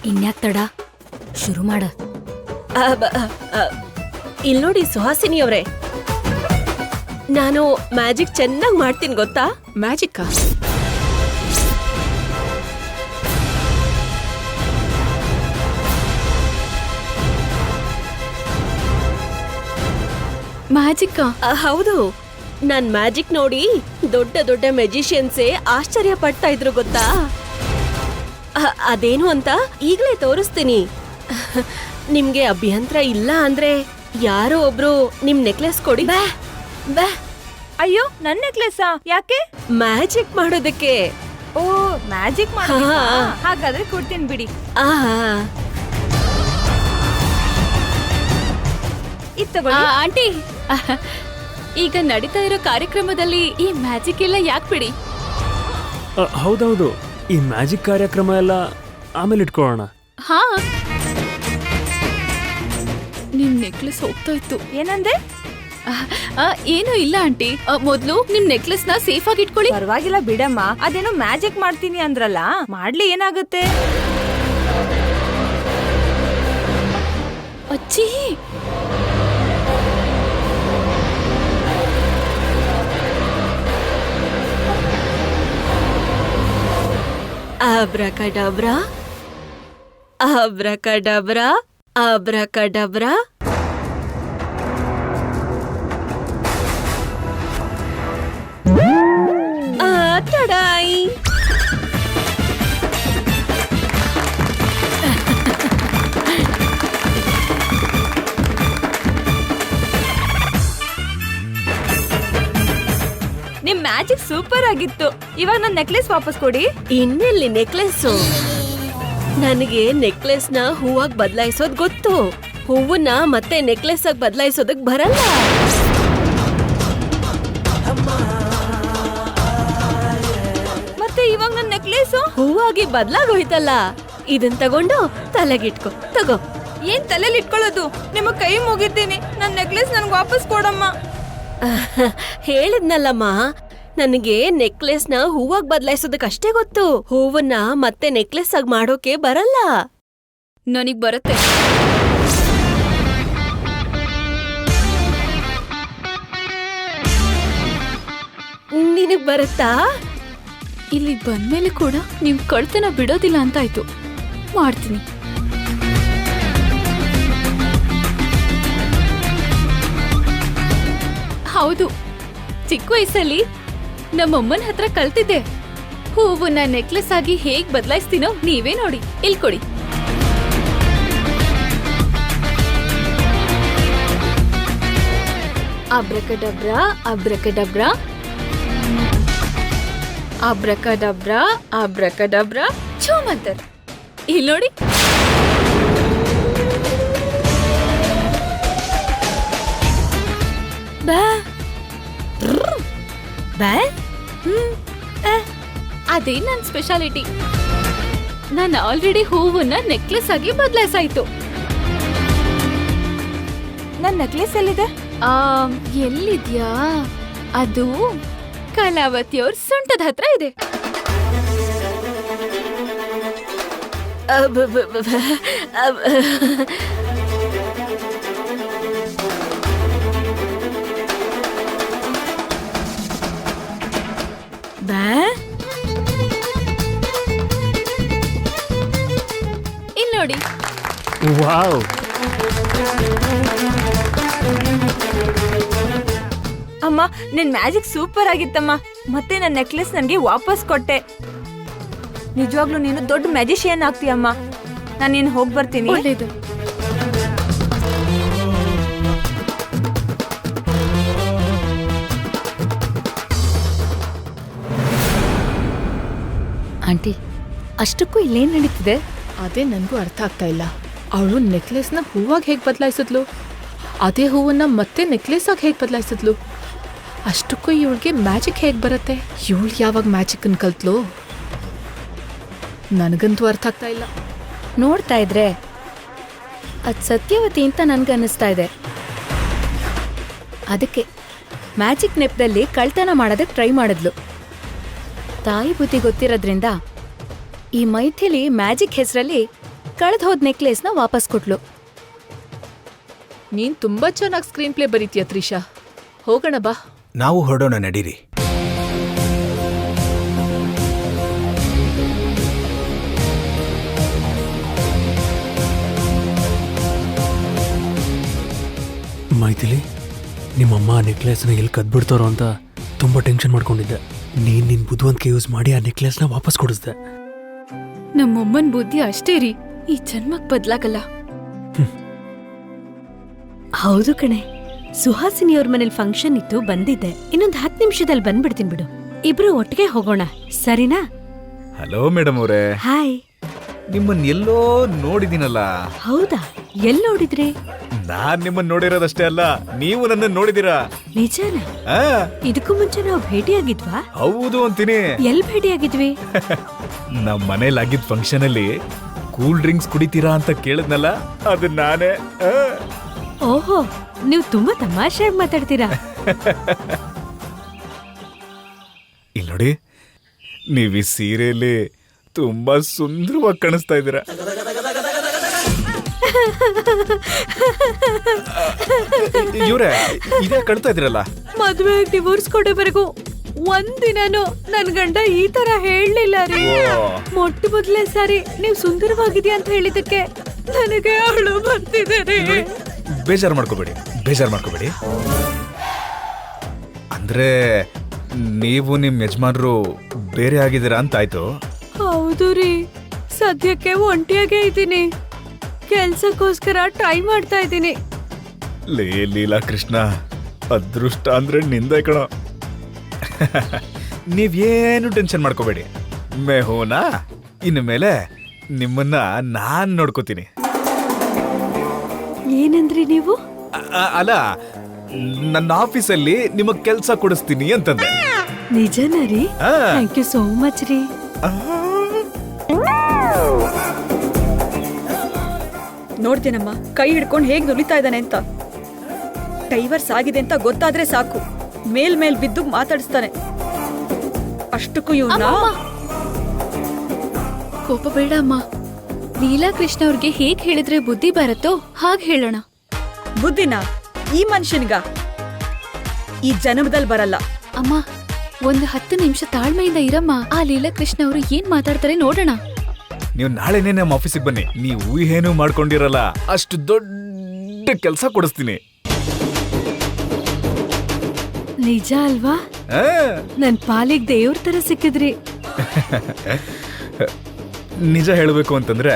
ಇನ್ಯಾಕ್ ತಡ, ಶುರು ಮಾಡ. ಇಲ್ ನೋಡಿ ಸುಹಾಸಿನಿ ಅವ್ರೆ, ನಾನು ಮ್ಯಾಜಿಕ್ ಚೆನ್ನಾಗಿ ಮಾಡ್ತೀನಿ ಗೊತ್ತಾ? ಮ್ಯಾಜಿಕ್ಕಾ? ಮ್ಯಾಜಿಕ್ಕಾ? ಹೌದು. ನನ್ ಮ್ಯಾಜಿಕ್ ನೋಡಿ ದೊಡ್ಡ ದೊಡ್ಡ ಮೆಜಿಷಿಯನ್ಸೇ ಆಶ್ಚರ್ಯ ಪಡ್ತಾ ಇದ್ರು ಗೊತ್ತಾ? ಅದೇನು ಅಂತ ಈಗ್ಲೇ ತೋರಿಸ್ತೀನಿ. ನಿಮ್ಗೆ ಅಭ್ಯಂತರ ಇಲ್ಲ ಅಂದ್ರೆ ಯಾರೋ ಒಬ್ರು ನಿಮ್ ನೆಕ್ಲೆಸ್ ಕೊಡಿ. ಬಾ. ಅಯ್ಯೋ, ನನ್ ನೆಕ್ಲೆಸ್ ಯಾಕೆ? ಮ್ಯಾಜಿಕ್ ಮಾಡೋದಕ್ಕೆ. ಓ, ಮ್ಯಾಜಿಕ್ ಹಾಗಾದ್ರೆ ಕೊಡ್ತೀನಿ ಬಿಡಿ. ಇದ್ ತಗೊಳ್ಳಿ. ಆಂಟಿ, ಈಗ ನಡೀತಾ ಇರೋ ಕಾರ್ಯಕ್ರಮದಲ್ಲಿ ಈ ಮ್ಯಾಜಿಕ್ ಎಲ್ಲ ಯಾಕೆ ಬಿಡಿ? ಹೌದೌದು, ಈ ಮ್ಯಾಜಿಕ್ ಕಾರ್ಯಕ್ರಮ ಎಲ್ಲ ಆಮೇಲೆ ಇಟ್ಕೊಳ್ಳೋಣ. ಹಾ, ನಿಮ್ ನೆಕ್ಲೆಸ್ ಹೋಗ್ತಾ ಇತ್ತು. ಏನಂದೆ? ಏನೂ ಇಲ್ಲ ಆಂಟಿ, ಮೊದ್ಲು ನಿಮ್ ನೆಕ್ಲೆಸ್ ನ ಸೇಫ್ ಆಗಿ ಇಟ್ಕೊಳ್ಳಿ. ಪರವಾಗಿಲ್ಲ ಬಿಡಮ್ಮ, ಅದೇನೋ ಮ್ಯಾಜಿಕ್ ಮಾಡ್ತೀನಿ ಅಂದ್ರಲ್ಲ, ಮಾಡ್ಲಿ ಏನಾಗುತ್ತೆ? ಅಚ್ಚಿ, ಅಬ್ರಕಡಬ್ರಾ, ಅಬ್ರಕಡಬ್ರಾ, ಅಬ್ರಕಡಬ್ರಾ. ತಡಾಯಿ. ನಿಮ್ ಮ್ಯಾಜಿಕ್ ಸೂಪರ್ ಆಗಿತ್ತು. ಇವಾಗ ನನ್ ನೆಕ್ಲೆಸ್ ವಾಪಸ್ ಕೊಡಿ. ಇನ್ನೆಲ್ಲಿ ನೆಕ್ಲೆಸ್ಸು? ನನಗೆ ನೆಕ್ಲೆಸ್ ನ ಹೂವಾಗಿ ಬದಲಾಯಿಸೋದ್ ಗೊತ್ತು. ಹೂವನ್ನ ಮತ್ತೆ ನೆಕ್ಲೆಸ್ ಆಗಿ ಬದಲಾಯಿಸೋದಕ್ ಬರಲ್ಲ. ಮತ್ತೆ ಇವಾಗ ನನ್ ನೆಕ್ಲೆಸ್ ಹೂವಾಗಿ ಬದಲಾಗೋಯ್ತಲ್ಲ, ಇದನ್ ತಗೊಂಡು ತಲೆಗಿಟ್ಕೊ. ತಗೋ. ಏನ್ ತಲೆಲಿ ಇಟ್ಕೊಳ್ಳೋದು? ನಿಮ್ಮ ಕೈ ಮುಗಿತೀನಿ, ನನ್ ನೆಕ್ಲೆಸ್ ನನ್ಗೆ ವಾಪಸ್ ಕೊಡಮ್ಮ. ಹೇಳಿದ್ನಲ್ಲಮ್ಮ, ನನಗೆ ನೆಕ್ಲೆಸ್ ನ ಹೂವಾಗಿ ಬದಲಾಯಿಸೋದಕ್ ಅಷ್ಟೇ ಗೊತ್ತು. ಹೂವನ್ನ ಮತ್ತೆ ನೆಕ್ಲೆಸ್ ಆಗಿ ಮಾಡೋಕೆ ಬರಲ್ಲ. ನನಗ್ ಬರುತ್ತೆ. ನಿನಗ್ ಬರುತ್ತಾ? ಇಲ್ಲಿ ಬಂದ್ಮೇಲೆ ಕೂಡ ನಿಮ್ ಕಳ್ತನ ಬಿಡೋದಿಲ್ಲ ಅಂತಾಯ್ತು. ಮಾಡ್ತೀನಿ. ಹೌದು, ಚಿಕ್ಕ ವಯಸ್ಸಲ್ಲಿ ನಮ್ಮಮ್ಮನ ಹತ್ರ ಕಲ್ತಿದ್ದೆ. ಹೂವನ್ನ ನೆಕ್ಲೆಸ್ ಆಗಿ ಹೇಗ್ ಬದಲಾಯಿಸ್ತೀನೋ ನೀವೇ ನೋಡಿ. ಇಲ್ ಕೊಡಿ. ಅಬ್ರಕಡಬ್ರಾ, ಅಬ್ರಕಡಬ್ರಾ, ಅಬ್ರಕಡಬ್ರಾ, ಅಬ್ರಕಡಬ್ರಾ, ಛೋಮಂತರ್. ಇಲ್ ನೋಡಿ. ಬಾ ಬಾ. ಅದೇ ನನ್ ಸ್ಪೆಷಾಲಿಟಿ. ನಾನು ಆಲ್ರೆಡಿ ಹೂವನ್ನ ನೆಕ್ಲೆಸ್ ಆಗಿ ಬದಲಾಯಿಸಾಯ್ತು. ನನ್ ನೆಕ್ಲೆಸ್ ಎಲ್ಲಿದೆ? ಎಲ್ಲಿದ್ಯಾ? ಅದು ಕಲಾವತಿಯವ್ರ ಸೊಂಟದ ಹತ್ರ ಇದೆ. ಇಲ್ಲಿ ನೋಡಿ. ವಾವ್, ಅಮ್ಮ, ನಿನ್ ಮ್ಯಾಜಿಕ್ ಸೂಪರ್ ಆಗಿತ್ತಮ್ಮ. ಮತ್ತೆ ನನ್ ನೆಕ್ಲೆಸ್ ನನ್ಗೆ ವಾಪಸ್ ಕೊಟ್ಟೆ. ನಿಜವಾಗ್ಲೂ ನೀನು ದೊಡ್ಡ ಮ್ಯಾಜಿಷಿಯನ್ ಆಗ್ತೀಯಮ್ಮ. ನಾನು ನೀನು ಹೋಗಿ ಬರ್ತೀನಿ. ಒಳ್ಳೇದು. ಆಂಟಿ, ಅಷ್ಟಕ್ಕೂ ಇಲ್ಲೇನ್ ನಡೀತಿದೆ? ಅದೇ ನನಗೂ ಅರ್ಥ ಆಗ್ತಾ ಇಲ್ಲ. ಅವಳು ನೆಕ್ಲೆಸ್ನ ಹೂವಾಗಿ ಹೇಗೆ ಬದಲಾಯಿಸಿದ್ಲು, ಅದೇ ಹೂವನ್ನ ಮತ್ತೆ ನೆಕ್ಲೆಸ್ ಆಗಿ ಹೇಗೆ ಬದಲಾಯಿಸಿದ್ಲು? ಅಷ್ಟಕ್ಕೂ ಇವಳಿಗೆ ಮ್ಯಾಜಿಕ್ ಹೇಗೆ ಬರುತ್ತೆ? ಇವಳು ಯಾವಾಗ ಮ್ಯಾಜಿಕನ್ನು ಕಲ್ತ್ಲು? ನನಗಂತೂ ಅರ್ಥ ಆಗ್ತಾ ಇಲ್ಲ. ನೋಡ್ತಾ ಇದ್ರೆ ಅದ್ ಸತ್ಯವತಿ ಅಂತ ನನ್ಗನ್ನಿಸ್ತಾ ಇದೆ. ಅದಕ್ಕೆ ಮ್ಯಾಜಿಕ್ ನೆಪದಲ್ಲಿ ಕಳ್ತನ ಮಾಡೋದಕ್ಕೆ ಟ್ರೈ ಮಾಡಿದ್ಲು. ತಾಯಿ ಬುದ್ಧಿ ಗೊತ್ತಿರೋದ್ರಿಂದ ಈ ಮೈಥಿಲಿ ಮ್ಯಾಜಿಕ್ ಹೆಸರಲ್ಲಿ ಕಳೆದ್ ಹೋದ್ ನೆಕ್ಲೆಸ್ನ ವಾಪಸ್ ಕೊಟ್ಲು. ನೀನ್ ತುಂಬಾ ಚೆನ್ನಾಗಿ ಸ್ಕ್ರೀನ್ ಪ್ಲೇ ಬರೀತೀಯ ತ್ರಿಷಾ. ಹೋಗೋಣ ಬಾ. ನಾವು ಹೊರಡೋಣ ನಡೀರಿ. ಮೈಥಿಲಿ, ನಿಮ್ಮಮ್ಮ ಆ ನೆಕ್ಲೆಸ್ನ ಎಲ್ಲಿ ಕದ್ಬಿಡ್ತಾರೋ ಅಂತ ತುಂಬ ಟೆನ್ಷನ್ ಮಾಡ್ಕೊಂಡಿದ್ದೆ. ನೀನು ನಿನ್ನ ಬುದ್ಧಿವಂತಿಕೆ ಯೂಸ್ ಮಾಡಿ ಆ ನೆಕ್ಲೆಸ್ನ ವಾಪಸ್ ಕೊಡಿಸ್ದೆ. ನಮ್ಮಮ್ಮನ್ ಬುದ್ಧಿ ಅಷ್ಟೇ ರೀ, ಈ ಜನ್ಮಕ್ ಬದ್ಲಾಗಲ್ಲ. ಹೌದು ಕಣೆ, ಸುಹಾಸಿನಿಯವ್ರ ಮನೇಲಿ ಫಂಕ್ಷನ್ ಇತ್ತು, ಬಂದಿದ್ದೆ. ಇನ್ನೊಂದ್ 10 ನಿಮಿಷದಲ್ಲಿ ಬಂದ್ಬಿಡ್ತೀನಿ ಬಿಡು. ಇಬ್ರು ಒಟ್ಟಿಗೆ ಹೋಗೋಣ, ಸರಿನಾ? ಹಲೋ ಮೇಡಮ್ ಅವರೇ. ಹಾಯ್. ನಿಮ್ಮನ್ನ ಎಲ್ಲೋ ನೋಡಿದ್ದೀನಲ್ಲ. ಹೌದಾ? ಎಲ್ ನೋಡಿದ್ರಿ? ನಾನ್ ನಿಮ್ಮನ್ನ ನೋಡಿರೋದಷ್ಟೇ ಅಲ್ಲ, ನೀವು ನನ್ನ ನೋಡಿದೀರಾ. ನಿಜಾನಾ? ಇದಕ್ಕೂ ಮುಂಚೆ ನಾವು ಭೇಟಿಯಾಗಿದ್ವಾ? ಹೌದು ಅಂತೀನಿ. ಎಲ್ ಭೇಟಿಯಾಗಿದ್ವಿ? ನಮ್ ಮನೇಲಿ ಆಗಿದ್ ಫಂಕ್ಷನ್ ಅಲ್ಲಿ ಕೂಲ್ ಡ್ರಿಂಕ್ಸ್ ಕುಡಿತೀರಾ ಅಂತ ಕೇಳಿದ್ನಲ್ಲ, ಅದು ನಾನೇ. ಓಹೋ, ನೀವು ತುಂಬಾ ತಮಾಷೆಯಾಗಿ ಮಾತಾಡ್ತೀರಾ. ಇಲ್ಲಿ ನೋಡಿ, ನೀವ್ ಈ ಸೀರೆಯಲ್ಲಿ ತುಂಬಾ ಸುಂದರವಾಗಿ ಕಾಣಿಸ್ತಾ ಇದ್ದೀರಾ. ಇವ್ರೆ, ಇದೇ ಕಳ್ತಾ ಇದ್ರಲ್ಲ. ಮದ್ವೆ ಡಿವೋರ್ಸ್ ಕೊಡೋವರೆಗೂ ಒಂದಿನನು ನನ್ ಗಂಡ ಈ ತರ ಹೇಳಲಿಲ್ಲ ರೀ. ಮೊಟ್ಟ ಮೊದಲೇ ಸಾರಿ ನೀವ್ ಸುಂದರವಾಗಿದ್ಯಾ ಅಂತ ಹೇಳಿದಕ್ಕೆ ನನಗೆ ಅಳು ಬರ್ತಿದೆ ರೀ. ಬೇಜಾರು ಮಾಡ್ಕೋಬೇಡಿ. ಅಂದ್ರೆ ನೀವು ನಿಮ್ ಯಜಮಾನ್ರು ಬೇರೆ ಆಗಿದ್ದೀರಾ ಅಂತ ಆಯ್ತು. ಹೌದು ರೀ, ಸದ್ಯಕ್ಕೆ ಒಂಟಿಯಾಗೇ ಇದ್ದೀನಿ. ಕೆಲ್ಸಕ್ಕೋಸ್ಕರ ಟ್ರೈ ಮಾಡ್ತಾ ಇದ್ದೀನಿ. ಲೀಲಾ ಕೃಷ್ಣ, ಅದೃಷ್ಟ ಅಂದ್ರೆ ನಿಂದೆ ಕಣೋ. ನೀವೇನು ಟೆನ್ಷನ್ ಮಾಡ್ಕೋಬೇಡಿ. ಮೇಹೋನಾ, ಇನ್ನು ಮೇಲೆ ನಿಮ್ಮನ್ನ ನಾನ್ ನೋಡ್ಕೋತೀನಿ. ಏನಂದ್ರಿ ನೀವು? ಅಲ್ಲ, ನನ್ನ ಆಫೀಸಲ್ಲಿ ನಿಮಗ್ ಕೆಲ್ಸ ಕೊಡಿಸ್ತೀನಿ ಅಂತಂದೆ. ನಿಜನಾ ರೀ? ಥ್ಯಾಂಕ್ ಯು ಸೋ ಮಚ್ ರೀ. ನೋಡ್ತೇನಮ್ಮ, ಕೈ ಹಿಡ್ಕೊಂಡು ಹೇಗ್ ನುಲಿತಾ ಇದ್ದಾನೆ ಅಂತ. ಡೈವರ್ಸ್ ಆಗಿದೆ ಅಂತ ಗೊತ್ತಾದ್ರೆ ಸಾಕು, ಮೇಲ್ ಬಿದ್ದು ಮಾತಾಡಿಸ್ತಾನೆ. ಅಷ್ಟಕ್ಕೂ ಇವನ್ನ ಕೋಪ ಬೇಡ ಅಮ್ಮ. ಲೀಲಾ ಕೃಷ್ಣ ಅವ್ರಿಗೆ ಹೇಗ್ ಹೇಳಿದ್ರೆ ಬುದ್ಧಿ ಬರತ್ತೋ ಹಾಗೆ ಹೇಳೋಣ. ಬುದ್ಧಿನ ಈ ಮನುಷ್ಯನ್ಗ ಈ ಜನ್ಮದಲ್ಲಿ ಬರಲ್ಲ. ಅಮ್ಮ, ಒಂದು 10 ನಿಮಿಷ ತಾಳ್ಮೆಯಿಂದ ಇರಮ್ಮ. ಆ ಲೀಲಾ ಕೃಷ್ಣ ಅವರು ಏನ್ ಮಾತಾಡ್ತಾರೆ ನೋಡೋಣ. ನೀವು ನಾಳೆನೇ ನಮ್ಮ ಆಫೀಸಿಗೆ ಬನ್ನಿ. ನೀವು ಏನು ಮಾಡ್ಕೊಂಡಿರಲ್ಲ, ಅಷ್ಟು ದೊಡ್ಡ ಕೆಲಸ ಕೊಡಿಸ್ತೀನಿ. ನಿಜ ಅಲ್ವಾ? ನನ್ ಪಾಲಿಗೆ ದೇವ್ರ ತರ ಸಿಕ್ಕಿದ್ರಿ. ನಿಜ ಹೇಳಬೇಕು ಅಂತಂದ್ರೆ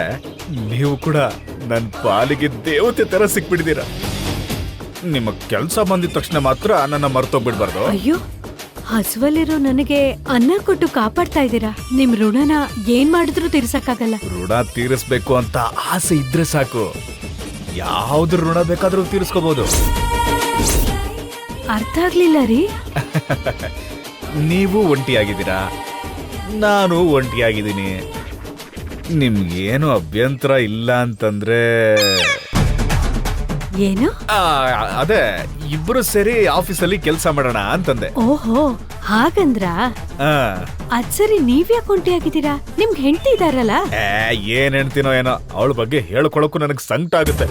ನೀವು ಕೂಡ ನನ್ನ ಪಾಲಿಗೆ ದೇವತೆ ತರ ಸಿಕ್ಬಿಟ್ಟಿದ್ದೀರಾ. ನಿಮ್ಮ ಕೆಲಸ ಬಂದಿದ ತಕ್ಷಣ ಮಾತ್ರ ನನ್ನ ಮರ್ತೋಗ್ಬಿಡ್ಬಾರ್ದು. ಅಯ್ಯೋ, ಹಸುವಲ್ಲಿರೋ ನನಗೆ ಅನ್ನ ಕೊಟ್ಟು ಕಾಪಾಡ್ತಾ ಇದ್ದೀರಾ. ನಿಮ್ ಋಣನ ಏನ್ ಮಾಡಿದ್ರು ತೀರ್ಸಕ್ಕಾಗಲ್ಲ. ಋಣ ತೀರಿಸ್ಬೇಕು ಅಂತ ಆಸೆ ಇದ್ರೆ ಸಾಕು, ಯಾವ್ದು ಋಣ ಬೇಕಾದ್ರೂ ತೀರಿಸ್ಕೋಬಹುದು. ಅರ್ಥ ಆಗ್ಲಿಲ್ಲ ರೀ. ನೀವು ಒಂಟಿಯಾಗಿದ್ದೀರಾ, ನಾನು ಒಂಟಿಯಾಗಿದ್ದೀನಿ. ನಿಮ್ಗೇನು ಅಭ್ಯಂತರ ಇಲ್ಲ ಅಂತಂದ್ರೆ ಏನು? ಅದೇ, ಇಬ್ರು ಸೇರಿ ಆಫೀಸಲ್ಲಿ ಕೆಲಸ ಮಾಡೋಣ ಅಂತಂದೆ. ಓಹೋ, ಹಾಗಂದ್ರ? ಅದ್ ಸರಿ, ನೀವ್ಯಾಕೆ ಒಂಟಿಯಾಗಿದ್ದೀರಾ? ನಿಮ್ಗೆ ಹೆಂಡತಿ ಇದಾರಲ್ಲ? ಏನ್ ಹೆಣ್ತಿನೋ ಏನೋ, ಅವಳ ಬಗ್ಗೆ ಹೇಳ್ಕೊಳಕ್ಕೂ ನನಗ್ ಸಂಕಟ ಆಗುತ್ತೆ.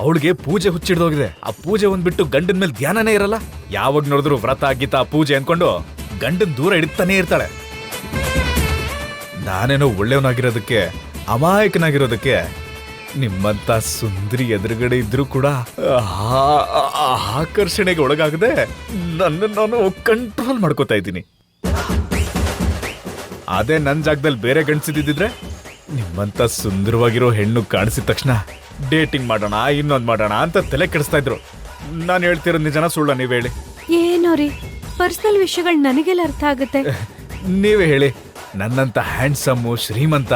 ಅವಳಿಗೆ ಪೂಜೆ ಹುಚ್ಚಿಡ್ದೋಗಿದೆ. ಆ ಪೂಜೆ ಒಂದ್ಬಿಟ್ಟು ಗಂಡನ ಮೇಲೆ ಧ್ಯಾನನೇ ಇರಲ್ಲ. ಯಾವಾಗ ನೋಡಿದ್ರು ವ್ರತ ಗೀತಾ ಪೂಜೆ ಅನ್ಕೊಂಡು ಗಂಡನ್ ದೂರ ಇಡ್ತಾನೆ ಇರ್ತಾಳೆ. ನಾನೇನೋ ಒಳ್ಳೆಯವನಾಗಿರೋದಕ್ಕೆ, ಅಮಾಯಕನಾಗಿರೋದಕ್ಕೆ ನಿಮ್ಮಂತ ಸುಂದರಿ ಎದುರುಗಡೆ ಇದ್ರೂ ಕೂಡ ಆಕರ್ಷಣೆಗೆ ಒಳಗಾಗದೆ ನನ್ನ ನಾನು ಕಂಟ್ರೋಲ್ ಮಾಡ್ಕೋತಾ ಇದ್ದೀನಿ. ಅದೇ ನನ್ನ ಜಾಗದಲ್ಲಿ ಬೇರೆ ಗಂಡಸಿದ್ದಿದ್ರೆ ನಿಮ್ಮಂತ ಸುಂದರವಾಗಿರೋ ಹೆಣ್ಣು ಕಾಣಿಸಿದ ತಕ್ಷಣ ಡೇಟಿಂಗ್ ಮಾಡೋಣ, ಇನ್ನೊಂದು ಮಾಡೋಣ ಅಂತ ತಲೆ ಕೆಡಿಸ್ತಾ ಇದ್ರು. ನಾನು ಹೇಳ್ತಿರೋದು ನಿಜನ ಸುಳ್ಳ? ನೀವ್ ಹೇಳಿ. ಏನೋ ರೀ, ಪರ್ಸನಲ್ ವಿಷಯಗಳು ನನಗೆಲ್ಲ ಅರ್ಥ ಆಗುತ್ತೆ. ನೀವೇ ಹೇಳಿ. ನನ್ನಂತ ಹ್ಯಾಂಡ್ಸಮ್ಮು ಶ್ರೀಮಂತ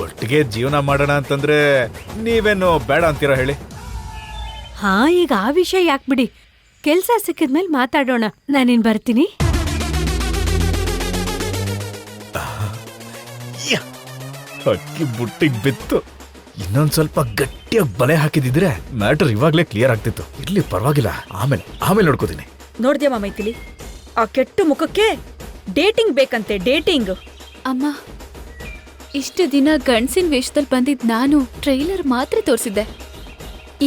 ಒಟ್ಟಿಗೆ ಜೀವನ ಮಾಡೋಣ ಅಂತಂದ್ರೆ ನೀವೇನು ಬೇಡ ಅಂತೀರಾ ಹೇಳಿ? ಹಾ, ಈಗ ಆ ವಿಷಯ ಯಾಕೆ ಬಿಡಿ, ಕೆಲ್ಸ ಸಿಕ್ಕಿದ್ಮೇಲೆ ಮಾತಾಡೋಣ. ನಾನಿನ್ ಬರ್ತೀನಿ. ಅಕ್ಕಿ ಬುಟ್ಟಿಗೆ ಬಿತ್ತು. ಇನ್ನೊಂದ್ ಸ್ವಲ್ಪ ಗಟ್ಟಿಯಾಗಿ ಬಲೆ ಹಾಕಿದಿದ್ರೆ ಮ್ಯಾಟರ್ ಇವಾಗ್ಲೇ ಕ್ಲಿಯರ್ ಆಗ್ತಿತ್ತು. ಇರ್ಲಿ, ಪರವಾಗಿಲ್ಲ, ಆಮೇಲೆ ನೋಡ್ಕೋತೀನಿ. ನೋಡ್ದ್ಯಮ್ಮ ಮೈಥಿಲಿ, ಆ ಕೆಟ್ಟ ಮುಖಕ್ಕೆ ಡೇಟಿಂಗ್ ಬೇಕಂತೆ, ಡೇಟಿಂಗ್. ಅಮ್ಮ, ಇಷ್ಟು ದಿನ ಗಂಡ್ಸಿನ ವೇಷದಲ್ಲಿ ಬಂದಿದ್ ನಾನು ಟ್ರೈಲರ್ ಮಾತ್ರ ತೋರಿಸಿದ್ದೆ.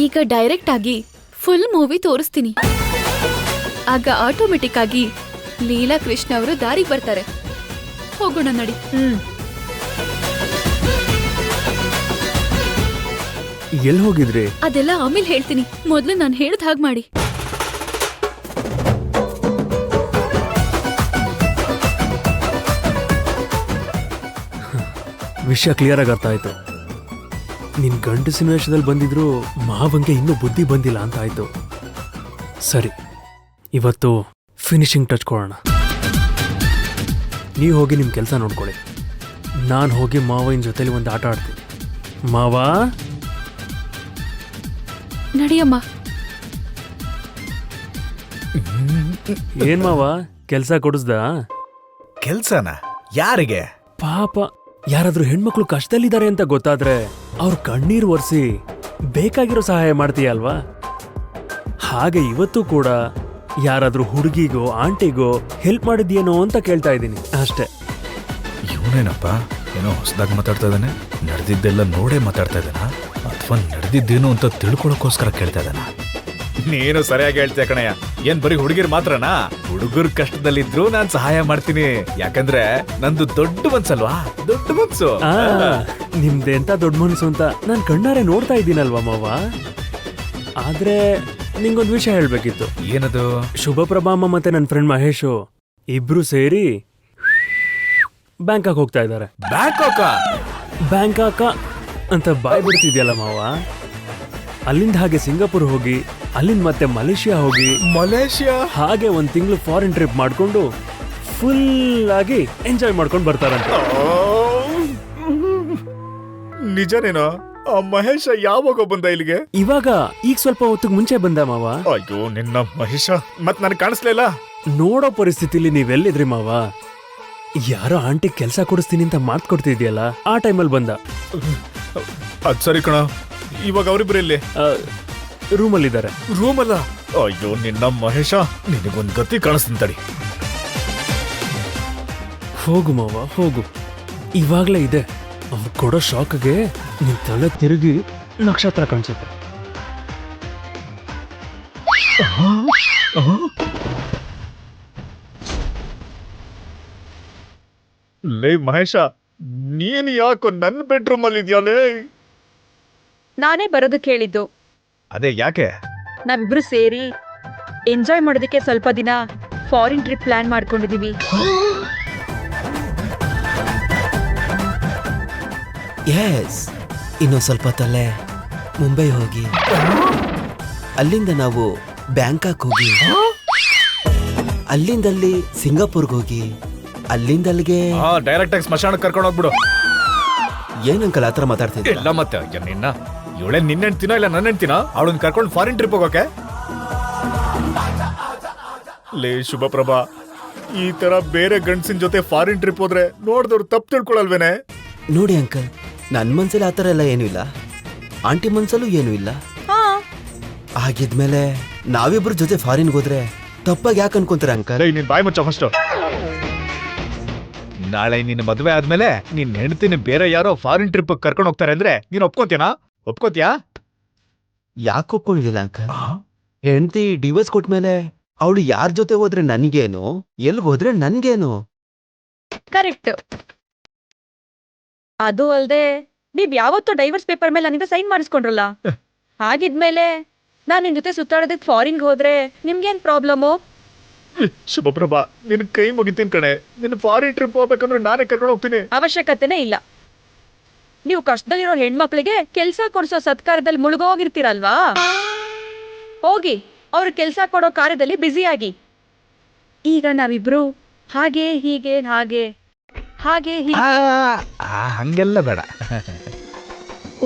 ಈಗ ಡೈರೆಕ್ಟ್ ಆಗಿ ಫುಲ್ ಮೂವಿ ತೋರಿಸ್ತೀನಿ. ಆಗ ಆಟೋಮೆಟಿಕ್ ಆಗಿ ಲೀಲಾ ಕೃಷ್ಣ ಅವರು ದಾರಿಗೆ ಬರ್ತಾರೆ. ಹೋಗೋಣ ನಡಿ. ಎಲ್ಲಿ ಹೋಗಿದ್ರಿ? ಅದೆಲ್ಲ ಆಮೇಲೆ ಹೇಳ್ತೀನಿ, ಮೊದ್ಲು ನಾನು ಹೇಳ್ದ ಹಾಗೆ ಮಾಡಿ. ವಿಷಯ ಕ್ಲಿಯರ್ ಆಗಿ ಅರ್ಥ ಆಯ್ತು. ನಿನ್ ಗಂಡಸಿನ ವೇಷದಲ್ಲಿ ಬಂದಿದ್ರು ಮಾವಂಗೆ ಇನ್ನೂ ಬುದ್ಧಿ ಬಂದಿಲ್ಲ ಅಂತ ಆಯ್ತು. ಸರಿ, ಇವತ್ತು ಫಿನಿಶಿಂಗ್ ಟಚ್ ಕೊಡೋಣ. ನೀವು ಹೋಗಿ ನಿಮ್ಮ ಕೆಲಸ ನೋಡ್ಕೊಳ್ಳಿ, ನಾನು ಹೋಗಿ ಮಾವನ ಜೊತೆಲಿ ಒಂದು ಆಟ ಆಡ್ತೀನಿ. ಮಾವ, ನಡಿಯಮ್ಮ. ಏನ್ ಮಾವ, ಕೆಲಸ ಕೊಡಿಸ್ದ? ಕೆಲ್ಸನ ಯಾರಿಗೆ? ಪಾಪ, ಯಾರಾದ್ರೂ ಹೆಣ್ಮಕ್ಳು ಕಷ್ಟದಲ್ಲಿದ್ದಾರೆ ಅಂತ ಗೊತ್ತಾದ್ರೆ ಅವ್ರ ಕಣ್ಣೀರು ಒರೆಸಿ ಬೇಕಾಗಿರೋ ಸಹಾಯ ಮಾಡ್ತೀಯ ಅಲ್ವಾ? ಹಾಗೆ ಇವತ್ತು ಕೂಡ ಯಾರಾದ್ರೂ ಹುಡುಗಿಗೋ ಆಂಟಿಗೋ ಹೆಲ್ಪ್ ಮಾಡಿದ್ಯೇನೋ ಅಂತ ಕೇಳ್ತಾ ಇದ್ದೀನಿ ಅಷ್ಟೇ. ಇವನೇನಪ್ಪ ಏನೋ ಹೊಸದಾಗಿ ಮಾತಾಡ್ತಾ ಇದ್ದಾನೆ. ನಡೆದಿದ್ದೆಲ್ಲ ನೋಡೇ ಮಾತಾಡ್ತಾ ಇದ್ದಾನ ಅಥವಾ ನಡೆದಿದ್ದೇನು ಅಂತ ತಿಳ್ಕೊಳಕ್ಕೋಸ್ಕರ ಕೇಳ್ತಾ ಇದ್ದಾನ? ನೀನು ಸರಿಯಾಗಿ ಹೇಳ್ತೀಯ ಕಣಯ್ಯ. ಏನ್ ಬರೀ ಹುಡುಗಿರ್ ಮಾತ್ರನಾ? ಹುಡುಗರು ಕಷ್ಟದಲ್ಲಿದ್ರು ನಾನ್ ಸಹಾಯ ಮಾಡ್ತೀನಿ. ಯಾಕಂದ್ರೆ ನಂದು ದೊಡ್ಡ ಮನ್ಸಲ್ವಾ, ದೊಡ್ಡ ಮನ್ಸು. ನಿಮ್ದೆಂತ ದೊಡ್ಡ ಮನಸ್ಸು ಅಂತ ನಾನ್ ಕಣ್ಣಾರೆ ನೋಡ್ತಾ ಇದ್ದೀನಲ್ವಾ ಮಾವ. ಆದ್ರೆ ನಿಂಗೊಂದು ವಿಷಯ ಹೇಳ್ಬೇಕಿತ್ತು. ಏನದು? ಶುಭಪ್ರಭಾಮ ಮತ್ತೆ ನನ್ನ ಫ್ರೆಂಡ್ ಮಹೇಶು ಇಬ್ರು ಸೇರಿ ಬ್ಯಾಂಕಾಕ್ ಹೋಗ್ತಾ ಇದ್ದಾರೆ. ಬ್ಯಾಂಕಾಕ ಅಂತ ಬಾಯ್ ಬಿಡ್ತಿದ್ಯಲ್ಲ ಮಾವ. ಅಲ್ಲಿಂದ ಹಾಗೆ ಸಿಂಗಾಪುರ್ ಹೋಗಿ, ಅಲ್ಲಿಂದ ಮತ್ತೆ ಮಲೇಷಿಯಾ ಹೋಗಿ, ಹಾಗೆ 1 ತಿಂಗಳು ಫಾರಿನ್ ಟ್ರಿಪ್ ಮಾಡ್ಕೊಂಡು ಫುಲ್ ಆಗಿ ಎಂಜಾಯ್ ಮಾಡ್ಕೊಂಡು ಬರ್ತಾರಂತೆ. ನಿಜನೇನೋ? ಆ ಮಹೇಶ ಯಾವಾಗ ಬಂದ ಇಲ್ಲಿಗೆ? ಇವಾಗ ಈಗ ಸ್ವಲ್ಪ ಹೊತ್ತಿಗೆ ಮುಂಚೆ ಬಂದ ಮಾವ. ಅಯ್ಯೋ ನಿನ್ನ ಮಹೇಶ, ಮತ್ ನನಗೆ ಕಾಣಿಸ್ಲಿಲ್ಲ. ನೋಡೋ ಪರಿಸ್ಥಿತಿಲಿ ನೀವೆಲ್ಲಿದ್ರಿ ಮಾವ? ಯಾರೋ ಆಂಟಿ ಕೆಲಸ ಕೊಡಿಸ್ತೀನಿ ಅಂತ ಮಾತು ಕೊಡ್ತಿದ್ಯಲ್ಲ, ಆ ಟೈಮಲ್ಲಿ ಬಂದ. ಅದ್ ಸರಿ ಕಣ. ಇವಾಗ ಅವರಿಬ್ರು ಇಲ್ಲಿ ರೂಮಲ್ಲಿದ್ದಾರೆ. ರೂಮಲ್ಲ? ಅಯ್ಯೋ ನಿನ್ನ ಮಹೇಶ, ನಿನಗೊಂದ್ ಗತಿ ಕಾಣಿಸ್ತೀನಿ ತಡಿ. ಹೋಗು ಮಾವ ಹೋಗು, ಇವಾಗ್ಲೇ ಇದೆ. ಅವ್ರು ಕೊಡೋ ಶಾಕ್ಗೆ ನಿನ್ ತಲೆ ತಿರುಗಿ ನಕ್ಷತ್ರ ಕಾಣಿಸುತ್ತೆ. ಲೇ ಮಹೇಶ, ನೀನ್ ಯಾಕೋ ನನ್ನ ಬೆಡ್ರೂಮ್ ಅಲ್ಲಿ ಇದ್ಯಾಲೇ? ನಾನೇ ಬರೋದಕ್ಕೆ ಹೇಳಿದ್ದು. ಅದೇ ಯಾಕೆ? ನಾವಿಬ್ರು ಸೇರಿ ಎಂಜಾಯ್ ಮಾಡೋದಕ್ಕೆ ಸ್ವಲ್ಪ ದಿನ ಫಾರಿನ್ ಟ್ರಿಪ್ ಪ್ಲಾನ್ ಮಾಡ್ಕೊಂಡಿದೀವಿ. ಎಸ್, ಇನ್ನು ಸ್ವಲ್ಪ ತಲೆ ಮುಂಬೈ ಹೋಗಿ, ಅಲ್ಲಿಂದ ನಾವು ಬ್ಯಾಂಕಾಕ್ ಹೋಗಿ, ಅಲ್ಲಿಂದಲ್ಲಿ ಸಿಂಗಾಪುರ್ಗೆ ಹೋಗಿ, ಅಲ್ಲಿಂದಲ್ಲಿಗೆ ಡೈರೆಕ್ಟ್ ಆಗಿ ಸ್ಮಶಾನಕ್ಕೆ ಕರ್ಕೊಂಡು ಹೋಗ್ಬಿಡು. ಏನಂಕಲ್ ಆತರ ಮಾತಾಡ್ತಿದ್ದೆ? ಇಲ್ಲ ಮತ್ತೆ ನಿನ್ನ ಇವಳೆ ನಿನ್ನ ಹೆಣ್ತಿನೋ ಇಲ್ಲ ನನ್ನ ಹೆಣ್ತಿನೋ? ಅವಳನ್ನ ಕರ್ಕೊಂಡು ಫಾರಿನ್ ಟ್ರಿಪ್ ಹೋಗೋಕೆ? ಲೇ ಶುಭಪ್ರಭಾ, ಈ ತರ ಬೇರೆ ಗಂಡಸಿನ ಜೊತೆ ಫಾರಿನ್ ಟ್ರಿಪ್ ಹೋದ್ರೆ ನೋಡ್ದವ್ರು ತಪ್ಪು ತಿಳ್ಕೊಳಲ್ವೇನೆ? ನೋಡಿ ಅಂಕಲ್, ನನ್ನ ಮನ್ಸಲ್ಲಿ ಆತರ ಎಲ್ಲ ಏನೂ ಇಲ್ಲ, ಆಂಟಿ ಮನ್ಸಲ್ಲೂ ಏನೂ ಇಲ್ಲ. ಆಗಿದ್ಮೇಲೆ ನಾವಿಬ್ರ ಜೊತೆ ಫಾರಿನ್ಗೆ ಹೋದ್ರೆ ತಪ್ಪಾಗಿ ಯಾಕೆ ಅನ್ಕೊಂತಾರೆ ಅಂಕಲ್? ನೀನ್ ಬಾಯ್ ಮುಚ್ಚ ಫಸ್ಟ್. ನಾಳೆ ನಿನ್ನ ಮದುವೆ ಆದ್ಮೇಲೆ ನಿನ್ ಹೆಂಡತಿನ ಬೇರೆ ಯಾರೋ ಫಾರಿನ್ ಟ್ರಿಪ್ ಕರ್ಕೊಂಡು ಹೋಗ್ತಾರೆ ಅಂದ್ರೆ ನೀನ್ ಒಪ್ಕೋತೀನಾ? ಒಪ್ಕೋತೀಯಾ? ಯಾಕೆ ಒಪ್ಕೊಂಡಿಲ್ಲ ಅಂಕಲ್? ಹೆಂಡತಿ ಡಿವೋರ್ಸ್ ಕೊಟ್ಮೇಲೆ ಅವಳು ಯಾರ ಜೊತೆ ಹೋದ್ರೆ ನನ್ಗೇನು, ಎಲ್ಗ್ ಹೋದ್ರೆ ನನ್ಗೇನು? ಕರೆಕ್ಟ್. ಅದು ಅಲ್ದೆ ನೀವ್ ಯಾವತ್ತೂ ಡೈವರ್ಸ್ ಪೇಪರ್ ಮೇಲೆ ನನ್ನಿಂದ ಸೈನ್ ಮಾಡಿಸ್ಕೊಂಡ್ರಲ್ಲ, ಹಾಗಿದ್ಮೇಲೆ ನಾನ್ ನಿನ್ ಜೊತೆ ಸುತ್ತಾಡೋದಕ್ಕೆ ಫಾರಿನ್ಗೆ ಹೋದ್ರೆ ನಿಮ್ಗೇನ್ ಪ್ರಾಬ್ಲಮು? ಶುಭಪ್ರಭಾ, ನಿನ್ ಕೈ ಮುಗಿತೀನಿ ಕಣೆ. ನಿನ್ನ ಫಾರಿನ್ ಟ್ರಿಪ್ ಹೋಗ್ಬೇಕಂದ್ರೆ ನಾನೇ ಕರ್ಕೊಂಡು ಹೋಗ್ತೀನಿ. ಅವಶ್ಯಕತೆನೇ ಇಲ್ಲ. ನೀವು ಕಷ್ಟದಲ್ಲಿರೋ ಹೆಣ್ಮಕ್ಳಿಗೆ ಕೆಲ್ಸ ಕೊಡ್ಸೋ ಸತ್ಕಾರದಲ್ಲಿ ಮುಳುಗೋಗಿರ್ತೀರಲ್ವಾ, ಹೋಗಿ ಅವ್ರ ಕೆಲ್ಸ ಕೊಡೋ ಕಾರ್ಯದಲ್ಲಿ ಬ್ಯುಸಿ ಆಗಿ. ಈಗ ನಾವಿಬ್ರು ಹಾಗೆ ಹೀಗೆ ಹಾಗೆ ಹಾಗೆ ಹಂಗೆಲ್ಲ ಬೇಡ.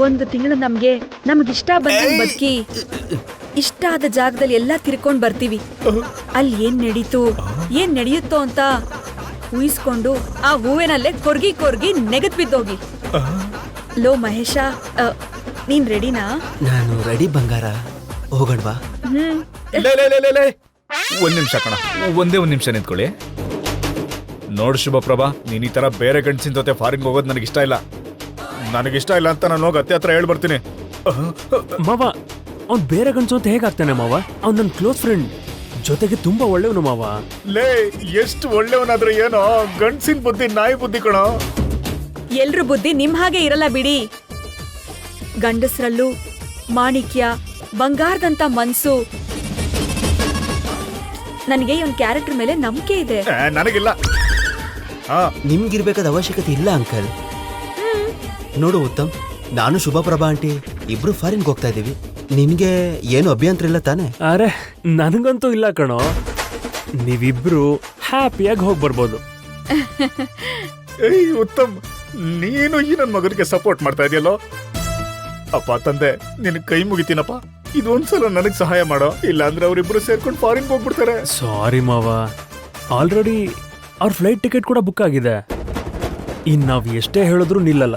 1 ತಿಂಗಳು ನಮ್ಗಿಷ್ಟ ಬಂದಂಗ್ ಬದುಕಿ, ಇಷ್ಟ ಆದ ಜಾಗದಲ್ಲಿ ಎಲ್ಲ ತಿರ್ಕೊಂಡ್ ಬರ್ತೀವಿ. ಅಲ್ಲಿ ಏನ್ ನಡೀತು ಏನ್ ನಡೆಯುತ್ತೋ ಅಂತ ಊಹಿಸ್ಕೊಂಡು ಆ ಹೂವಿನಲ್ಲೇ ಕೊರ್ಗಿ ನೆಗದ್ ಬಿದ್ದೋಗಿ. ಲೋ ಮಹೇಶ, ನೀನ್ ರೆಡಿನಾ? ನಾನು ರೆಡಿ ಬಂಗಾರ, ಹೋಗೋಣವಾ? ಒಂದ್ ನಿಮಿಷ ಕಣ, ಒಂದೇ 1 ನಿಮಿಷ ನಿಂತ್ಕೊಳ್ಳಿ. ನೋಡು ಶುಭಪ್ರಭಾ, ನೀನ್ ಈ ತರ ಬೇರೆ ಗಂಡಸಿನ ಜೊತೆ ಫಾರಿನ್ ಹೋಗೋದು ನನಗಿಷ್ಟ ಇಲ್ಲ. ನನಗಿಷ್ಟ ಇಲ್ಲ ಅಂತ ನಾನು ಹೋಗಿ ಅತ್ತೆ ಹತ್ರ ಹೇಳ್ಬರ್ತೀನಿ. ಮಾವ, ಅವ್ನ್ ಬೇರೆ ಗಂಡಸು ಅಂತ ಹೇಗಾಗ್ತಾನೆ ಮಾವ? ಅವ್ನ್ ನನ್ ಕ್ಲೋಸ್ ಫ್ರೆಂಡ್, ಜೊತೆಗೆ ತುಂಬಾ ಒಳ್ಳೆಯವನು ಮಾವ. ಲೇ, ಎಷ್ಟು ಒಳ್ಳೆಯವನಾದ್ರೆ ಏನೋ, ಗಂಡಸಿನ ಬುದ್ಧಿ ನಾಯಿ ಬುದ್ಧಿ ಕಣೋ. ಎಲ್ರ ಬುದ್ಧಿ ನಿಮ್ ಹಾಗೆ ಇರಲ್ಲ ಬಿಡಿ. ಗಂಡಸ್ರಲ್ಲೂ ಮಾಣಿಕ್ಯ, ಬಂಗಾರದಂತ ಮನ್ಸು. ನನಗೆ ಇವನ್ ಕ್ಯಾರೆಕ್ಟರ್ ಮೇಲೆ ನಂಬಿಕೆ ಇದೆ. ನನಗಿಲ್ಲ. ನಿಮ್ಗಿರ್ಬೇಕಾದ ಅವಶ್ಯಕತೆ ಇಲ್ಲ ಅಂಕಲ್. ನೋಡು ಉತ್ತಮ್, ನಾನು ಶುಭಪ್ರಭಾ ಆಂಟಿ ಇಬ್ರು ಫಾರಿನ್ಗೆ ಹೋಗ್ತಾ ಇದೀವಿ. ನಿನ್ಗೆ ಏನು ಅಭ್ಯಂತರ ಇಲ್ಲ ತಾನೆ? ಅರೆ, ನನಗಂತೂ ಇಲ್ಲ ಕಣೋ. ನೀವಿಬ್ರು ಹ್ಯಾಪಿಯಾಗಿ ಹೋಗಿ ಬರ್ಬೋದು. ಏಯ್ ಉತ್ತಮ್, ನೀನು ಈ ನನ್ನ ಮಗನಿಗೆ ಸಪೋರ್ಟ್ ಮಾಡ್ತಾ ಇದೆಯಲ್ಲೋ. ಅಪ್ಪ ತಂದೆ, ನಿನ್ ಕೈ ಮುಗಿತೀನಪ್ಪ, ಇದೊಂದ್ಸಲ ನನಗ್ ಸಹಾಯ ಮಾಡೋ. ಇಲ್ಲ ಅಂದ್ರೆ ಅವರಿಬ್ರು ಸೇರ್ಕೊಂಡು ಫಾರಿನ್ಗೆ ಹೋಗ್ಬಿಡ್ತಾರೆ. ಸಾರಿ ಮಾವ, ಆಲ್ರೆಡಿ ಅವ್ರ ಫ್ಲೈಟ್ ಟಿಕೆಟ್ ಕೂಡ ಬುಕ್ ಆಗಿದೆ. ಇನ್ ನಾವ್ ಎಷ್ಟೇ ಹೇಳಿದ್ರು ನಿಲ್ಲಲ್ಲ.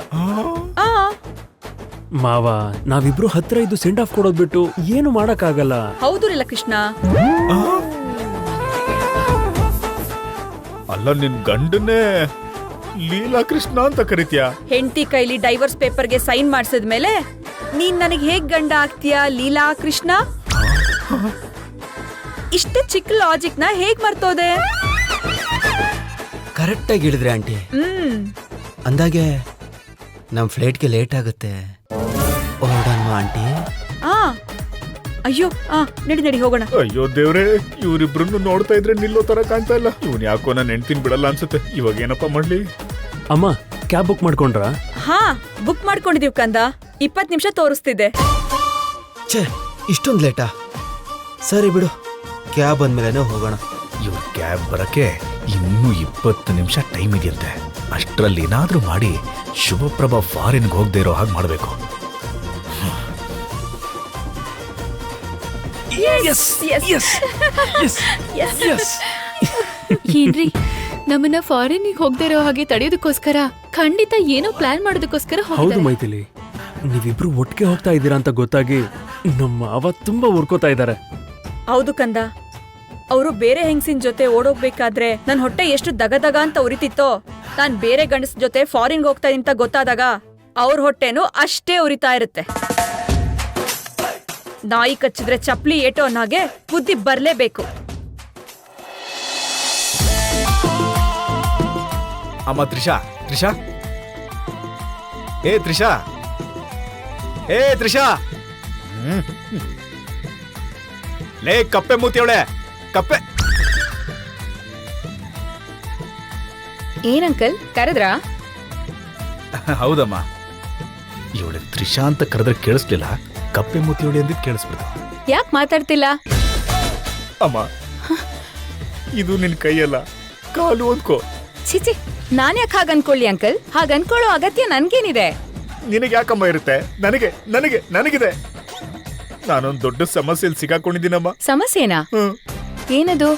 ಮಾವ, ನಾವಿಬ್ರು ಹತ್ರ ಇದ್ದು ಸೆಂಡ್ ಆಫ್ ಕೊಡೋದ್ ಬಿಟ್ಟು ಏನು ಮಾಡಕ್ಕಾಗಲ್ಲ. ಹೌದು ಇಲ್ಲ ಕೃಷ್ಣ. ಅಲ್ಲ, ನಿನ್ ಗಂಡನ್ನೇ ಲೀಲಾ ಕೃಷ್ಣ ಅಂತ ಕರಿತೀಯಾ? ಹೆಂಡತಿ ಕೈಲಿ ಡೈವರ್ಸ್ ಪೇಪರ್ಗೆ ಸೈನ್ ಮಾಡಿಸಿದ್ಮೇಲೆ ನೀನ್ ನನಗೆ ಹೇಗ್ ಗಂಡ ಆಗ್ತೀಯಾ ಲೀಲಾ ಕೃಷ್ಣ? ಇಷ್ಟ ಚಿಕ್ಕ ಲಾಜಿಕ್ ನ ಹೇಗ್ ಮರ್ತೋದೆ? ಕರೆಕ್ಟ್ ಆಗಿ ಹೇಳಿದ್ರೆ ಆಂಟಿ. ಅಂದಾಗೆ ನಮ್ ಫ್ಲೈಟ್ಗೆ ಲೇಟ್ ಆಗುತ್ತೆ. ಹೊರಡೋಣ ಆಂಟಿ? ಅಯ್ಯೋ, ನಡಿ ನಡಿ ಹೋಗೋಣ. ಅಯ್ಯೋ ದೇವ್ರೆ, ಇವ್ರಿಬ್ರನ್ನು ನೋಡ್ತಾ ಇದ್ರೆ ನಿಲ್ಲೋ ತರ ಕಾಣ್ತಾ ಇಲ್ಲ. ಇವನ್ ಯಾಕೋ ನಾನು ಹೆಂಡ್ತಿನ ಬಿಡಲ್ಲ ಅನ್ಸುತ್ತೆ. ಇವಾಗ ಏನಪ್ಪಾ ಮಾಡ್ಲಿ? ಅಮ್ಮ, ಕ್ಯಾಬ್ ಬುಕ್ ಮಾಡ್ಕೊಂಡ್ರಾ? ಬುಕ್ ಮಾಡ್ಕೊಂಡಿದೀವಿ ಕಂದ. 20 ನಿಮಿಷ ತೋರಿಸ್ತಿದ್ದೆ. ಛೇ, ಇಷ್ಟೊಂದು ಲೇಟಾ? ಸರಿ ಬಿಡು, ಕ್ಯಾಬ್ ಬಂದ್ಮೇಲೆ ಹೋಗೋಣ. ಇವ್ರ ಕ್ಯಾಬ್ ಬರಕ್ಕೆ ಇನ್ನೂ 20 ನಿಮಿಷ ಟೈಮ್ ಇದೆಯಂತೆ. ಅಷ್ಟ್ರಲ್ಲಿ ಏನಾದ್ರೂ ಮಾಡಿ ಶುಭಪ್ರಭಾ ಫಾರಿನ್ಗೆ ಹೋಗದೆ ಇರೋ ಹಾಗೆ ಮಾಡಬೇಕು. ಏನ್ರಿ, ನಮ್ಮನ್ನ ಫಾರಿನ್ಗೆ ಹೋಗದೆ ಇರೋ ಹಾಗೆ ತಡೆಯೋದಕ್ಕೋಸ್ಕರ ಖಂಡಿತ ಏನೋ ಪ್ಲಾನ್ ಮಾಡೋದಕ್ಕೋಸ್ಕರ ಹೌದು ಮೈಥಿಲಿ, ನೀವಿಬ್ರು ಒಟ್ಟಿಗೆ ಹೋಗ್ತಾ ಇದ್ದೀರಾ ಅಂತ ಗೊತ್ತಾಗಿ ನಮ್ಮ ಮಾವ ತುಂಬಾ ಉರ್ಕೋತಾ ಇದ್ದಾರೆ. ಹೌದು ಕಂದ, ಅವರು ಬೇರೆ ಹೆಂಗಸಿನ ಜೊತೆ ಓಡೋಗ್ಬೇಕಾದ್ರೆ ನನ್ ಹೊಟ್ಟೆ ಎಷ್ಟು ದಗದಗ ಅಂತ ಉರಿತಿತ್ತೋ, ನಾನ್ ಬೇರೆ ಗಂಡಸ್ ಜೊತೆ ಫಾರಿನ್ಗೆ ಹೋಗ್ತಾ ಅಂತ ಗೊತ್ತಾದಾಗ ಅವ್ರ ಹೊಟ್ಟೆನೂ ಅಷ್ಟೇ ಉರಿತಾ ಇರುತ್ತೆ. ನಾಯಿ ಕಚ್ಚಿದ್ರೆ ಚಪ್ಲಿ ಏಟೋ ಅನ್ನೋಗೆ ಬುದ್ಧಿ ಬರ್ಲೇಬೇಕು. ಅಮ್ಮ ತ್ರಿಷಾ, ತ್ರಿಷಾ, ಏ ತ್ರಿಷಾ, ಏ ತ್ರಿಷಾ, ಲೇ ಕಪ್ಪೆ ಮೂತಿಯವಳೆ, ಕಪ್ಪೆ. ಏನಂಕಲ್ ಕರೆದ್ರಾ? ಹೌದಮ್ಮ, ಇವಳೆ ತ್ರಿಷಾ ಅಂತ ಕರೆದ್ರೆ ಕೇಳಿಸ್ಲಿಲ್ಲ, ಕಪ್ಪೆ ಮೂತಿಯವಳೆ ಅಂದಿದ್ ಕೇಳಿಸ್ಬಿಡ್ತು. ಯಾಕೆ ಮಾತಾಡ್ತಿಲ್ಲ? ಅಮ್ಮ, ಇದು ನಿನ್ ಕೈಯಲ್ಲ, ಕಾಲು ಅಂದ್ಕೋ. ಚಿಚಿ, ನಾನ್ ಯಾಕೆ ಹಾಗ ಅನ್ಕೊಳ್ಳಿ ಅಂಕಲ್? ಹಾಗ ಅನ್ಕೊಳ್ಳೋ ಅಗತ್ಯ ನನ್ಗೇನಿದೆ? ನಿನಗೆ ಯಾಕಮ್ಮ ಇರುತ್ತೆ? ನನಗೆ ನನಗೆ ನನಗಿದೆ. ನಾನೊಂದ್ ದೊಡ್ಡ ಸಮಸ್ಯೆಯಲ್ಲಿ ಸಿಕ್ಕಾಕೊಂಡಿದ್ದೀನಮ್ಮ. ಸಮಸ್ಯೆನಾ? ಏನದು?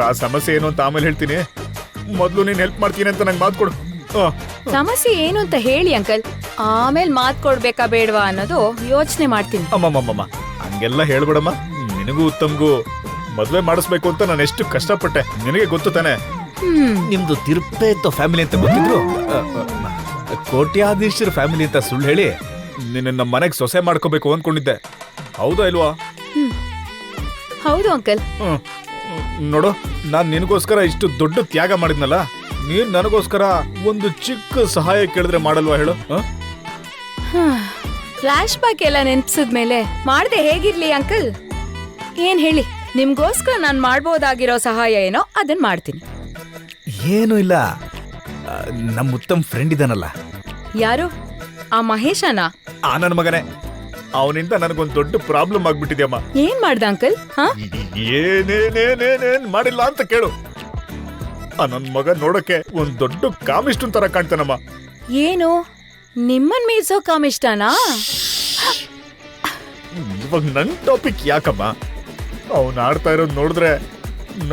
ಆ ಸಮಸ್ಯೆ ಏನು ಅಂತ ಆಮೇಲೆ ಹೇಳ್ತೀನಿ. ಮೊದ್ಲು ನೀನ್ ಹೆಲ್ಪ್ ಮಾಡ್ತೀನಿ ಅಂತ ನಂಗೆ ಮಾತು ಕೊಡು. ಸಮಸ್ಯೆ ಏನು ಅಂತ ಹೇಳಿ ಅಂಕಲ್, ಆಮೇಲೆ ಮಾತ್ ಕೊಡ್ಬೇಕಾ ಬೇಡವಾ ಅನ್ನೋದು ಯೋಚನೆ ಮಾಡ್ತೀನಿ. ಅಮ್ಮಮ್ಮಮ್ಮ, ಹಂಗೆಲ್ಲ ಹೇಳ್ಬೇಡಮ್ಮ. ನಿನಗೂ ಉತ್ತಮ್ಗೂ ಮದ್ವೆ ಮಾಡಿಸ್ಬೇಕು ಅಂತ ನಾನು ಎಷ್ಟು ಕಷ್ಟಪಟ್ಟೆ ನಿನಗೆ ಗೊತ್ತು ತಾನೆ. ನಿಮ್ದು ತಿರುಪೇತ ಫ್ಯಾಮಿಲಿ ಅಂತ ಗೊತ್ತಿದ್ರು, ಕೋಟ್ಯಾಧೀಶರ ಫ್ಯಾಮಿಲಿ ಅಂತ ಸುಳ್ಳು ಹೇಳಿ ನಿನ್ನ ನಮ್ಮ ಮನೆಗೆ ಸೊಸೆ ಮಾಡ್ಕೋಬೇಕು ಅನ್ಕೊಂಡಿದ್ದೆ. ಹೌದಾ ಇಲ್ವಾ? ಹೌದು ಅಂಕಲ್. ನೋಡು, ನಾನ್ ನಿನಗೋಸ್ಕರ ಇಷ್ಟು ದೊಡ್ಡ ತ್ಯಾಗ ಮಾಡಿದ್ನಲ್ಲ, ನೀನ್ ನನಗೋಸ್ಕರ ಒಂದು ಚಿಕ್ಕ ಸಹಾಯ ಕೇಳಿದ್ರೆ ಮಾಡಲ್ವಾ ಹೇಳು? ಫ್ಲಾಶ್ ಬ್ಯಾಕ್ ಎಲ್ಲ ನೆನ್ಪಿಸಿದ್ಮೇಲೆ ಮಾಡ್ದೆ ಹೇಗಿರ್ಲಿ ಅಂಕಲ್? ಏನ್ ಹೇಳಿ, ನಿಮ್ಗೋಸ್ಕರ ನಾನ್ ಮಾಡ್ಬೋದಾಗಿರೋ ಸಹಾಯ ಏನೋ ಅದನ್ ಮಾಡ್ತೀನಿ. ಏನು ಇಲ್ಲ, ನಮ್ಮ ಉತ್ತಮ್ ಫ್ರೆಂಡ್ ಇದಾನಲ್ಲ. ಯಾರು? ಆ ಮಹೇಶನ? ಆ ನನ್ನ ಮಗನೇ. ಅವನಿಂದ ನನಗೊಂದು ದೊಡ್ಡ ಪ್ರಾಬ್ಲಮ್ ಆಗ್ಬಿಟ್ಟಿದ್ಯಮ್ಮ. ಏನ್ ಮಾಡ್ದ ಅಂಕಲ್? ಏನೇನೇನೇನೇನ್ ಮಾಡಿಲ್ಲ ಅಂತ ಕೇಳು. ಆ ನನ್ ಮಗ ನೋಡಕ್ಕೆ ಒಂದ್ ದೊಡ್ಡ ಕಾಮಿಷ್ಟನ್ ತರ ಕಾಣ್ತಾನಮ್ಮ. ಏನು, ನಿಮ್ಮನ್ ಮೀರ್ಸೋ ಕಾಮಿಷ್ಟನಾ? ಇವಾಗ ನನ್ ಟಾಪಿಕ್ ಯಾಕಮ್ಮ? ಅವನ್ ಆಡ್ತಾ ಇರೋದ್ ನೋಡಿದ್ರೆ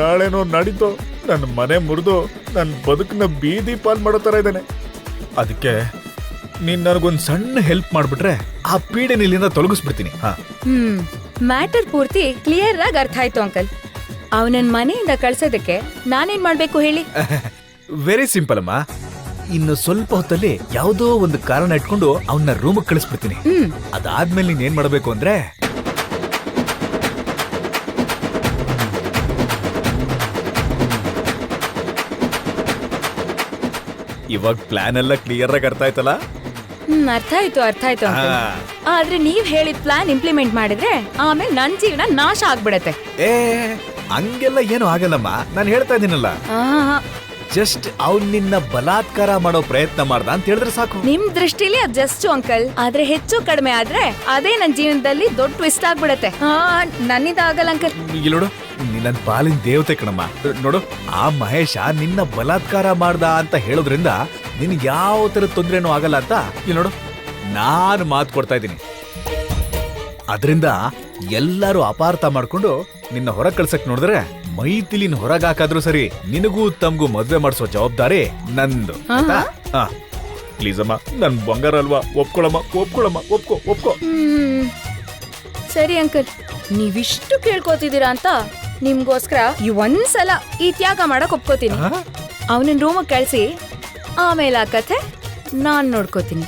ನಾಳೆನೋ ನಾಡಿದ್ದು ನನ್ನ ಮನೆ ಮುರಿದು ನನ್ನ ಬದುಕನ್ನ ಬೀದಿ ಪಾಲ್ ಮಾಡೋ ತರ ಇದ್ದಾನೆ. ಅದಕ್ಕೆ ನೀನ್ ನನಗೊಂದ್ ಸಣ್ಣ ಹೆಲ್ಪ್ ಮಾಡ್ಬಿಟ್ರೆ ಆ ಪೀಡೆ ಇಲ್ಲಿಂದ ತೊಲಗಿಸ್ಬಿಡ್ತೀನಿ. ಮ್ಯಾಟರ್ ಪೂರ್ತಿ ಕ್ಲಿಯರ್ ಆಗಿ ಅರ್ಥ ಆಯ್ತು ಅಂಕಲ್. ಅವನನ್ ಮನೆಯಿಂದ ಕಳ್ಸೋದಕ್ಕೆ ನಾನೇನ್ ಮಾಡ್ಬೇಕು ಹೇಳಿ? ವೆರಿ ಸಿಂಪಲ್ ಅಮ್ಮ. ಇನ್ನು ಸ್ವಲ್ಪ ಹೊತ್ತಲ್ಲಿ ಯಾವುದೋ ಒಂದು ಕಾರಣ ಇಟ್ಕೊಂಡು ಅವನ್ನ ರೂಮ್ ಕಳಿಸ್ಬಿಡ್ತೀನಿ. ಅದಾದ್ಮೇಲೆ ನೀನ್ ಏನ್ ಮಾಡ್ಬೇಕು ಅಂದ್ರೆ ಇವಾಗ ಪ್ಲಾನ್ ಎಲ್ಲ ಕ್ಲಿಯರ್ ಆಗಿ ಅರ್ಥ ಆಯ್ತಲ್ಲ? ಅರ್ಥ ಆಯ್ತು ಅಂಕಲ್. ಆದ್ರೆ ನೀವ್ ಹೇಳಿದ ಪ್ಲಾನ್ ಇಂಪ್ಲಿಮೆಂಟ್ ಮಾಡಿದ್ರೆ ಆಮೇಲೆ ನನ್ ಜೀವನ ನಾಶ ಆಗ್ಬಿಡತ್ತೆ. ಏ ಹಂಗೆಲ್ಲ ಏನು ಆಗಲ್ಲಮ್ಮ, ನಾನು ಹೇಳ್ತಾ ಇದ್ದೀನಲ್ಲ. ಜಸ್ಟ್ ಅವ್ನ್ ನಿನ್ನ ಬಲಾತ್ಕಾರ ಮಾಡೋ ಪ್ರಯತ್ನ ಮಾಡ್ದ ಅಂತ ಹೇಳಿದ್ರೆ ಸಾಕು. ನಿಮ್ ದೃಷ್ಟಿಲಿ ಅದ್ ಜಸ್ಟ್ ಅಂಕಲ್. ಆದ್ರೆ ಹೆಚ್ಚು ಕಡಿಮೆ ಆದ್ರೆ ಅದೇ ನನ್ ಜೀವನದಲ್ಲಿ ದೊಡ್ಡ ಟ್ವಿಸ್ಟ್ ಆಗ್ಬಿಡತ್ತೆ. ನನ್ನಿಂದ ಆಗಲ್ಲ ಅಂಕಲ್. ಇಲ್ಲಿ ನೋಡು, ನಿನ್ನ ಪಾಲಿನ ದೇವತೆ ಕಣಮ್ಮ. ನೋಡು, ಆ ಮಹೇಶ ನಿನ್ನ ಬಲಾತ್ಕಾರ ಮಾಡ್ದ ಅಂತ ಹೇಳೋದ್ರಿಂದ ನಿನ್ ಯಾವ ತರ ತೊಂದ್ರೆನೂ ಆಗಲ್ಲ ಅಂತ ಇಲ್ಲಿ ನೋಡು ನಾನು ಮಾತು ಕೊಡ್ತಾ ಇದ್ದೀನಿ. ಅದರಿಂದ ಎಲ್ಲರೂ ಅಪಾರ್ಥ ಮಾಡ್ಕೊಂಡು ನಿನ್ನ ಹೊರ ಕಳ್ಸಕ್ ನೋಡಿದ್ರೆ ಮೈತಿಲಿನ ಹೊರಗಾಕಾದ್ರೂ ಸರಿ ನಿನಗೂ ತಮ್ಗೂ ಮದ್ವೆ ಮಾಡಿಸೋ ಜವಾಬ್ದಾರಿ ನಂದು. ಪ್ಲೀಸ್ ಅಮ್ಮ, ನನ್ ಬಂಗಾರ ಅಲ್ವಾ, ಒಪ್ಕೊಳಮ್ಮ. ಒಪ್ಕೋ. ಸರಿ ಅಂಕಲ್, ನೀವಿಷ್ಟು ಕೇಳ್ಕೊತಿದ್ದೀರಾ ಅಂತ ನಿಮ್ಗೋಸ್ಕರ ಈ ಒಂದ್ಸಲ ಈ ತ್ಯಾಗ ಮಾಡಕ್ ಒಪ್ಕೋತೀನಿ. ಅವನನ್ನ ರೂಮಿಗೆ ಕಳ್ಸಿ ಆಮೇಲೆ ಆ ಕಥೆ ನಾನ್ ನೋಡ್ಕೋತೀನಿ.